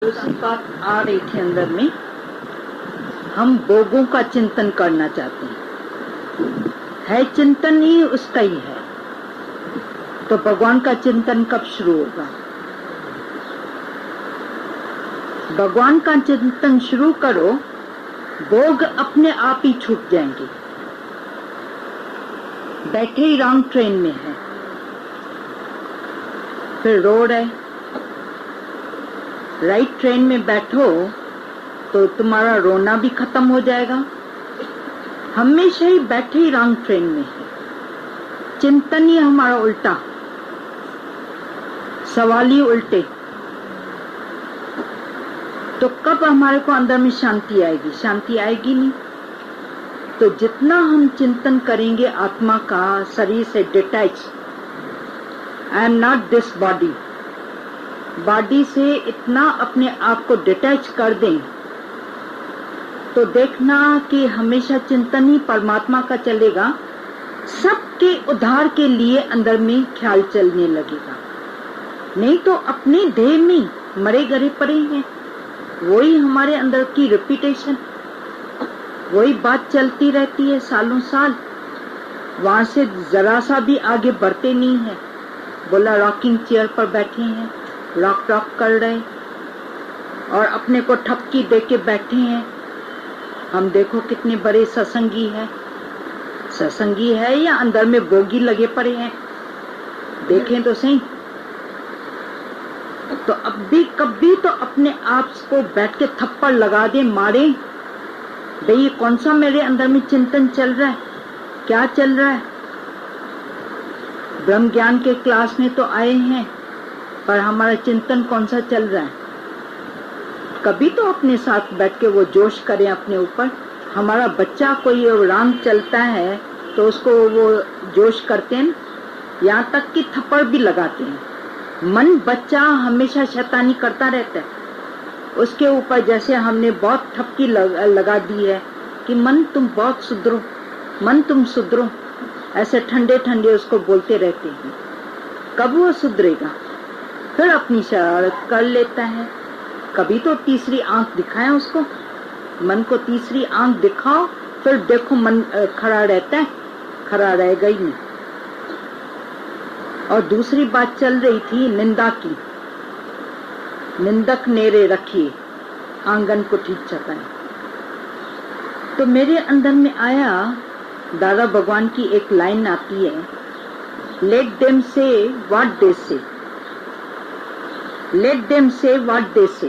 दूसरी बात आ रही थी अंदर में, हम भोगों का चिंतन करना चाहते हैं। है चिंतन ही उसका ही है, तो भगवान का चिंतन कब शुरू होगा? भगवान का चिंतन शुरू करो, भोग अपने आप ही छूट जाएंगे। बैठे ही रॉन्ग ट्रेन में है, फिर रोड है। राइट ट्रेन में बैठो तो तुम्हारा रोना भी खत्म हो जाएगा। हमेशा ही बैठे ही रॉन्ग ट्रेन में है, चिंतन ही हमारा उल्टा, सवाल ही उल्टे। तो कब हमारे को अंदर में शांति आएगी? शांति आएगी नहीं। तो जितना हम चिंतन करेंगे आत्मा का, शरीर से detach, I am not this body, body से इतना अपने आप को डिटैच कर दें, तो देखना कि हमेशा चिंतन ही परमात्मा का चलेगा। सबके उद्धार के लिए अंदर में ख्याल चलने लगेगा। नहीं तो अपने देह में मरे गरे पड़े हैं, वही हमारे अंदर की रिपीटेशन, वही बात चलती रहती है सालों साल। वहां से जरा सा भी आगे बढ़ते नहीं है। बोला रॉकिंग चेयर पर बैठे हैं, रॉक कर रहे और अपने को ठपकी दे के बैठे हैं। हम देखो कितने बड़े सत्संगी है। सत्संगी है या अंदर में भोगी लगे पड़े हैं? देखें तो सही। तो अब भी कभी तो अपने आप को बैठ के थप्पड़ लगा दे, मारे। भाई ये कौन सा मेरे अंदर में चिंतन चल रहा है, क्या चल रहा है? ब्रह्म ज्ञान के क्लास में तो आए हैं, पर हमारा चिंतन कौन सा चल रहा है? कभी तो अपने साथ बैठ के वो जोश करें अपने ऊपर। हमारा बच्चा कोई रंग चलता है तो उसको वो जोश करते हैं, यहाँ तक कि थप्पड़ भी लगाते हैं। मन बच्चा हमेशा शैतानी करता रहता है, उसके ऊपर जैसे हमने बहुत ठपकी लगा दी है कि मन तुम बहुत सुधरो, मन तुम सुधरो, ऐसे ठंडे ठंडे उसको बोलते रहते हैं। कब वो सुधरेगा? फिर अपनी शरारत कर लेता है। कभी तो तीसरी आंख दिखाएं उसको, मन को तीसरी आंख दिखाओ, फिर देखो मन खड़ा रहता है, खड़ा रहेगा ही नहीं। और दूसरी बात चल रही थी निंदा की। निंदक नेरे रखिए, आंगन को ठीक छपाए। तो मेरे अंदर में आया, दादा भगवान की एक लाइन आती है, लेट देम से व्हाट दे से, let them say what they say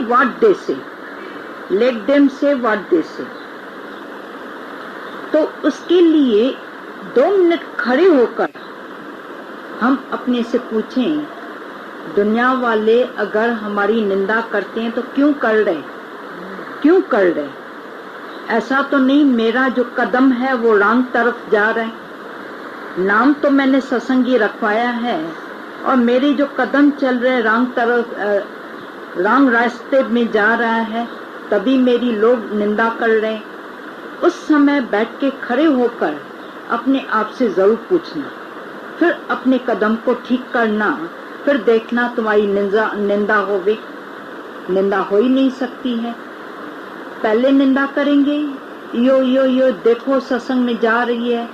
what they say, let them say what they say। तो उसके लिए 2 मिनट खड़े होकर हम अपने से पूछें, दुनिया वाले अगर हमारी निंदा करते हैं तो क्यों कर रहे, क्यों कर रहे? ऐसा तो नहीं मेरा जो कदम है वो रॉन्ग तरफ जा रहा है। नाम तो मैंने सत्संगी रखवाया है और मेरे जो कदम चल रहे रॉन्ग तरफ, रॉन्ग रास्ते में जा रहा है, तभी मेरी लोग निंदा कर रहे हैं। उस समय बैठ के खड़े होकर अपने आप से जरूर पूछना, फिर अपने कदम को ठीक करना, फिर देखना तुम्हारी निंदा होवे। निंदा हो ही नहीं सकती है। पहले निंदा करेंगे, यो यो यो देखो सत्संग में जा रही है,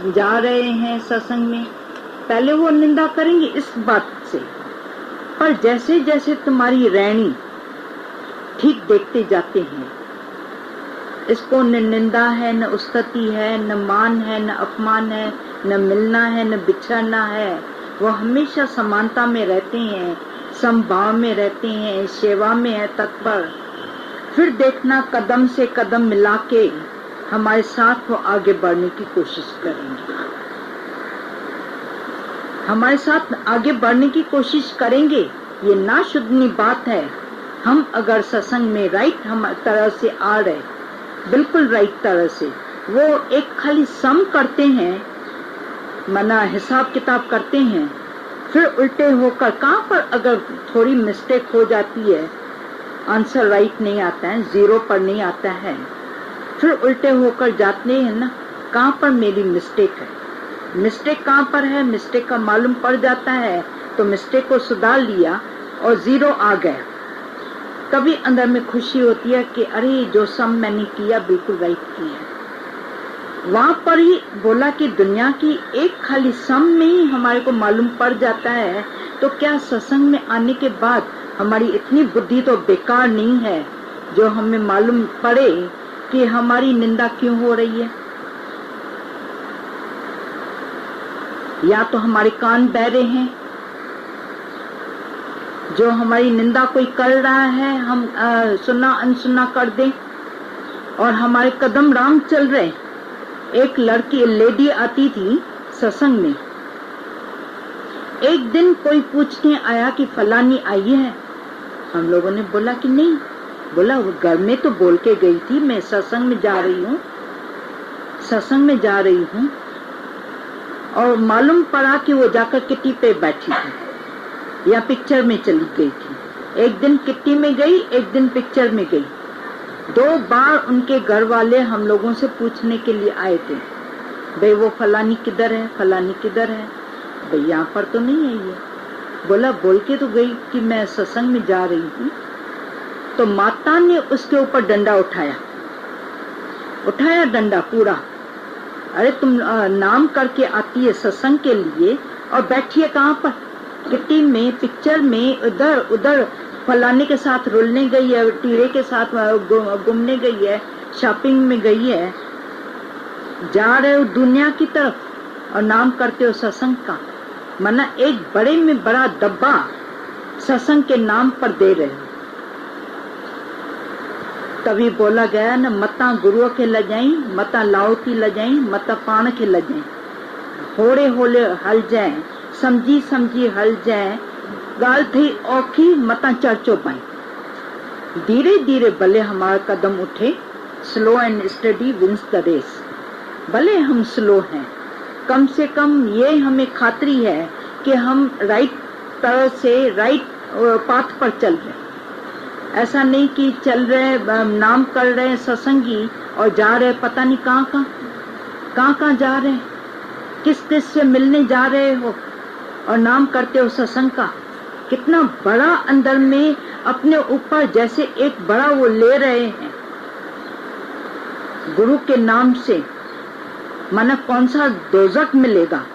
जा रहे हैं सत्संग में, पहले वो निंदा करेंगे इस बात से। पर जैसे जैसे तुम्हारी रहनी ठीक देखते जाते हैं, इसको न निंदा है, न उस्तति है, न मान है, न अपमान है, न मिलना है, न बिछड़ना है, वो हमेशा समानता में रहते हैं, समभाव में रहते हैं, सेवा में है तत्पर। फिर देखना कदम से कदम मिला के हमारे साथ वो आगे बढ़ने की कोशिश करेंगे, हमारे साथ आगे बढ़ने की कोशिश करेंगे। ये ना शुद्धनी बात है। हम अगर सत्संग में राइट हम तरह से आ रहे, बिल्कुल राइट तरह से, वो एक खाली सम करते हैं, मना हिसाब किताब करते हैं, फिर उल्टे होकर कहाँ पर अगर थोड़ी मिस्टेक हो जाती है, आंसर राइट नहीं आता है, 0 पर नहीं आता है, फिर उल्टे होकर जाते हैं ना, कहाँ पर मेरी मिस्टेक है। मिस्टेक कहाँ पर है, मिस्टेक का मालूम पड़ जाता है तो मिस्टेक को सुधार लिया और 0 आ गया, कभी अंदर में खुशी होती है कि अरे जो सम मैंने किया बिल्कुल राइट किया। वहां पर ही बोला कि दुनिया की एक खाली सम में ही हमारे को मालूम पड़ जाता है, तो क्या सत्संग में आने के बाद हमारी इतनी बुद्धि तो बेकार नहीं है जो हमें मालूम पड़े कि हमारी निंदा क्यों हो रही है। या तो हमारे कान बहरे हैं, जो हमारी निंदा कोई कर रहा है हम सुना अनसुना कर दें, और हमारे कदम राम चल रहे। एक लड़की लेडी आती थी सत्संग में, एक दिन कोई पूछने आया कि फलानी आई है। हम लोगों ने बोला कि नहीं। बोला वो घर में तो बोल के गई थी मैं सत्संग में जा रही हूँ, सत्संग में जा रही हूँ। और मालूम पड़ा कि वो जाकर किट्टी पे बैठी थी या पिक्चर में चली गई थी। एक दिन किट्टी में गई, एक दिन पिक्चर में गई। 2 बार उनके घर वाले हम लोगों से पूछने के लिए आए थे, भाई वो फलानी किधर है, फलानी किधर है। भाई यहाँ पर तो नहीं है ये। बोला बोल के तो गई कि मैं सत्संग में जा रही हूँ। तो माता ने उसके ऊपर डंडा उठाया डंडा पूरा। अरे तुम नाम करके आती है सत्संग के लिए और बैठी है कहाँ पर, किट्टी में, पिक्चर में, उधर उधर फलाने के साथ रुलने गई है, टीरे के साथ घूमने गई है, शॉपिंग में गई है। जा रहे हो दुनिया की तरफ और नाम करते हो सत्संग का। मना एक बड़े में बड़ा डब्बा सत्संग के नाम पर दे रहे हो। तभी बोला गया न, मता गुरुओं के ल जाई, मता लाओती ल जाई, मता पाण के ल जाई। होड़े होले हल जाए, समझी समझी हल जाए, गाल थी औखी मता चर्चो पाई। धीरे धीरे भले हमारा कदम उठे, slow and steady wins the race. भले हम स्लो हैं, कम से कम ये हमें खातरी है कि हम राइट तरह से राइट पाथ पर चल रहे। ऐसा नहीं कि चल रहे नाम कर रहे सत्संगी और जा रहे पता नहीं कहाँ जा रहे, किस से मिलने जा रहे हो और नाम करते हो सत्संग का। कितना बड़ा अंदर में अपने ऊपर जैसे एक बड़ा वो ले रहे हैं गुरु के नाम से। माना कौन सा दोजख मिलेगा,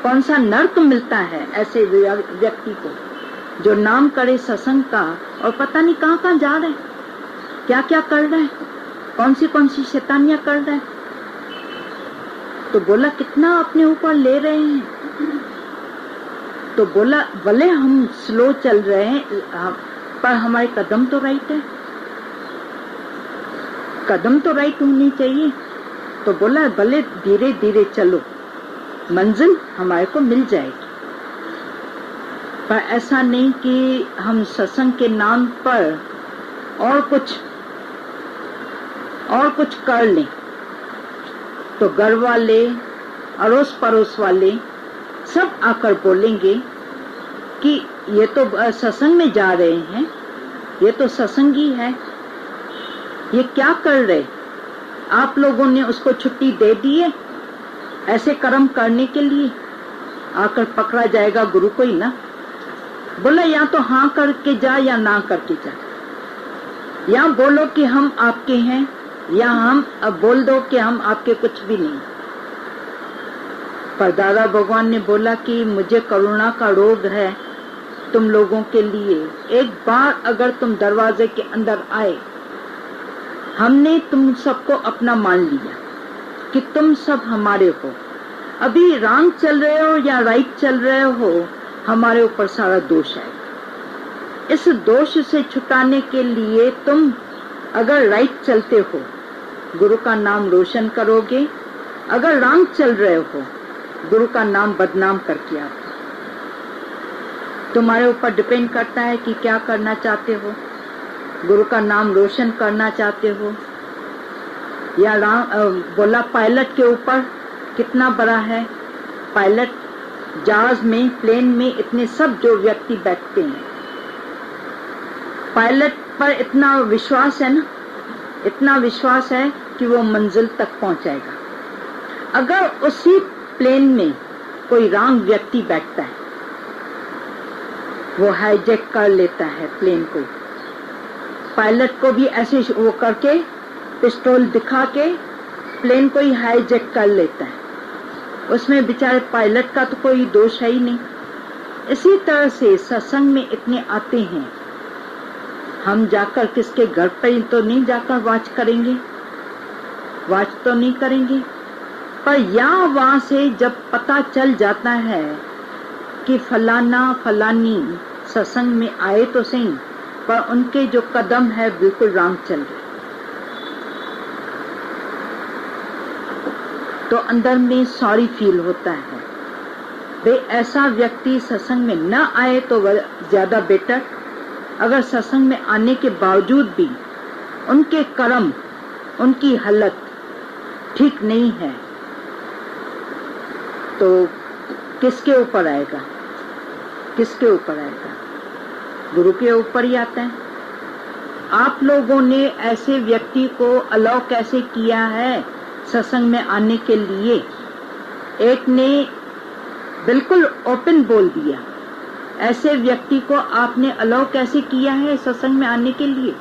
कौन सा नर्क मिलता है ऐसे व्यक्ति को जो नाम करे सत्संग का और पता नहीं कहाँ जा रहे, क्या क्या कर रहे हैं, कौन सी शैतानियां कर रहे हैं। तो बोला कितना अपने ऊपर ले रहे हैं। तो बोला भले हम स्लो चल रहे हैं पर हमारे कदम तो राइट है, कदम तो राइट होनी चाहिए। तो बोला भले धीरे धीरे चलो, मंजिल हमारे को मिल जाएगी। पर ऐसा नहीं कि हम सत्संग के नाम पर और कुछ कर लें। तो घर वाले, अड़ोस पड़ोस वाले सब आकर बोलेंगे कि ये तो सत्संग में जा रहे हैं, ये तो सत्संगी है, ये क्या कर रहे, आप लोगों ने उसको छुट्टी दे दी है ऐसे कर्म करने के लिए। आकर पकड़ा जाएगा गुरु को ही ना। बोला या तो हाँ करके जा या ना करके जा, या बोलो कि हम आपके हैं, या हम अब बोल दो कि हम आपके कुछ भी नहीं। पर दादा भगवान ने बोला कि मुझे करुणा का रोग है तुम लोगों के लिए। एक बार अगर तुम दरवाजे के अंदर आए, हमने तुम सबको अपना मान लिया कि तुम सब हमारे हो। अभी रॉन्ग चल रहे हो या राइट चल रहे हो, हमारे ऊपर सारा दोष है। इस दोष से छुटाने के लिए तुम अगर राइट चलते हो, गुरु का नाम रोशन करोगे। अगर रॉन्ग चल रहे हो, गुरु का नाम बदनाम करके आप। तुम्हारे ऊपर डिपेंड करता है कि क्या करना चाहते हो। गुरु का नाम रोशन करना चाहते हो या बोला पायलट के ऊपर कितना बड़ा है। पायलट जहाज में, प्लेन में इतने सब जो व्यक्ति बैठते हैं, पायलट पर इतना विश्वास है ना, इतना विश्वास है कि वो मंजिल तक पहुंचाएगा। अगर उसी प्लेन में कोई रॉन्ग व्यक्ति बैठता है वो हाईजैक कर लेता है प्लेन को। पायलट को भी ऐसे वो करके पिस्टल दिखा के प्लेन को ही हाईजैक कर लेता है। उसमें बेचारे पायलट का तो कोई दोष है ही नहीं। इसी तरह से सत्संग में इतने आते हैं, हम जाकर किसके घर पर तो नहीं जाकर वाच करेंगे, वाच तो नहीं करेंगे, पर यहाँ वहां से जब पता चल जाता है कि फलाना फलानी सत्संग में आए तो सही, पर उनके जो कदम है बिल्कुल रॉन्ग चल रहे, तो अंदर में सॉरी फील होता है। वे ऐसा व्यक्ति सत्संग में न आए तो वह ज्यादा बेटर। अगर सत्संग में आने के बावजूद भी उनके कर्म, उनकी हालत ठीक नहीं है, तो किसके ऊपर आएगा, किसके ऊपर आएगा? गुरु के ऊपर ही आता है। आप लोगों ने ऐसे व्यक्ति को अलाउ कैसे किया है सत्संग में आने के लिए? एक ने बिल्कुल ओपन बोल दिया, ऐसे व्यक्ति को आपने अलाउ कैसे किया है सत्संग में आने के लिए?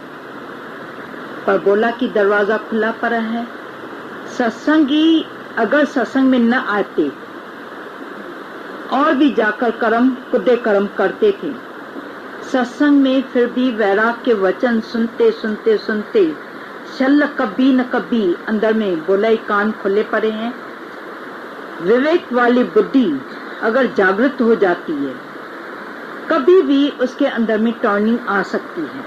पर बोला कि दरवाजा खुला पड़ा है। सत्संगी अगर सत्संग में न आते और भी जाकर कर्म खुदे कर्म करते थे, सत्संग में फिर भी वैराग के वचन सुनते सुनते सुनते शल्ल कभी न कभी अंदर में बोलाई कान खुले पड़े हैं। विवेक वाली बुद्धि अगर जागृत हो जाती है, कभी भी उसके अंदर में टर्निंग आ सकती है।